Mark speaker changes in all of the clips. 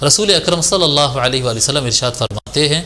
Speaker 1: رسول اکرم صلی اللہ علیہ وآلہ وسلم ارشاد فرماتے ہیں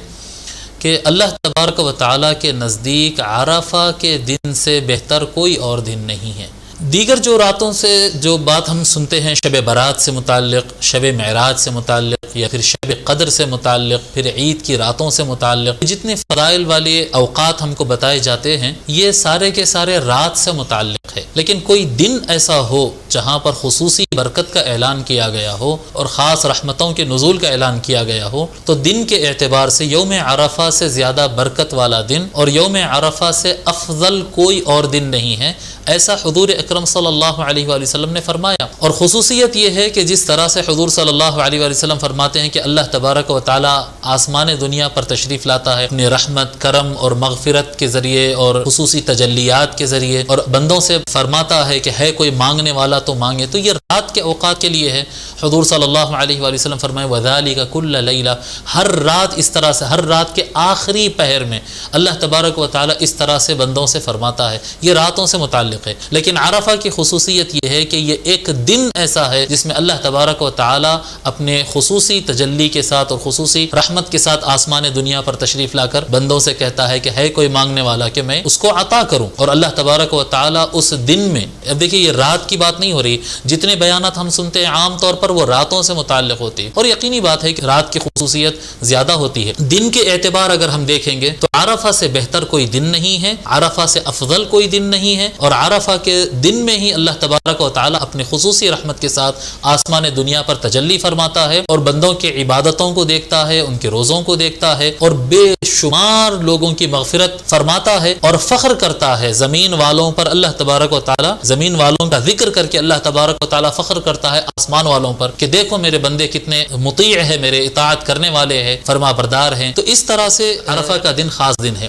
Speaker 1: کہ اللہ تبارک و تعالیٰ کے نزدیک عرفہ کے دن سے بہتر کوئی اور دن نہیں ہے۔ دیگر جو راتوں سے جو بات ہم سنتے ہیں شب برات سے متعلق، شب معراج سے متعلق، یا پھر شب قدر سے متعلق، پھر عید کی راتوں سے متعلق، جتنے فضائل والے اوقات ہم کو بتائے جاتے ہیں یہ سارے کے سارے رات سے متعلق ہے۔ لیکن کوئی دن ایسا ہو جہاں پر خصوصی برکت کا اعلان کیا گیا ہو اور خاص رحمتوں کے نزول کا اعلان کیا گیا ہو تو دن کے اعتبار سے یوم عرفہ سے زیادہ برکت والا دن اور یوم عرفہ سے افضل کوئی اور دن نہیں ہے، ایسا حضور اکرم صلی اللہ علیہ وآلہ وسلم نے فرمایا۔ اور خصوصیت یہ ہے کہ جس طرح سے حضور صلی اللہ علیہ وآلہ وسلم فرماتے ہیں کہ اللہ تبارک و تعالی آسمان دنیا پر تشریف لاتا ہے اپنی رحمت، کرم اور مغفرت کے ذریعے اور خصوصی تجلیات کے ذریعے، اور بندوں سے فرماتا ہے کہ ہے کوئی مانگنے والا تو مانگے، تو یہ رات کے اوقات کے لیے ہے۔ حضور صلی اللہ علیہ وآلہ وسلم فرمائے وَذَلِكَ كُلَّ لَيْلَةٍ، ہر رات اس طرح سے، ہر رات کے آخری پہر میں اللہ تبارک و تعالی اس طرح سے بندوں سے فرماتا ہے۔ یہ راتوں سے متعلق ہے، لیکن عرفہ کی خصوصیت یہ ہے کہ یہ ایک دن ایسا ہے جس میں اللہ تبارک و تعالی اپنے خصوصی تجلی کے ساتھ اور خصوصی رحمت کے ساتھ آسمان دنیا پر تشریف لا کر بندوں سے کہتا ہے کہ ہے کوئی مانگنے والا کہ میں اس کو عطا کروں۔ اور اللہ تبارک و تعالی اس دن میں، اب دیکھیے یہ رات کی بات نہیں ہو رہی، جتنے بیانات ہم سنتے ہیں عام طور پر وہ راتوں سے متعلق ہوتی ہے، اور یقینی بات ہے کہ رات کی خصوصیت زیادہ ہوتی ہے۔ دن کے اعتبار اگر ہم دیکھیں گے تو عرفہ سے بہتر کوئی دن نہیں ہے، عرفہ سے افضل کوئی دن نہیں ہے، اور عرفہ کے دن میں ہی اللہ تبارک و تعالی اپنے خصوصی رحمت کے ساتھ آسمان دنیا پر تجلی فرماتا ہے اور بندوں کی عبادتوں کو دیکھتا ہے، ان کے روزوں کو دیکھتا ہے، اور بے شمار لوگوں کی مغفرت فرماتا ہے، اور فخر کرتا ہے زمین والوں پر۔ اللہ تبارک و تعالی زمین والوں کا ذکر کر کے اللہ تبارک و تعالی فخر کرتا ہے آسمان والوں پر کہ دیکھو میرے بندے کتنے مطیع ہیں، میرے اطاعت کرنے والے ہیں، فرما بردار ہیں۔ تو اس طرح سے عرفہ کا دن خاص دن ہے۔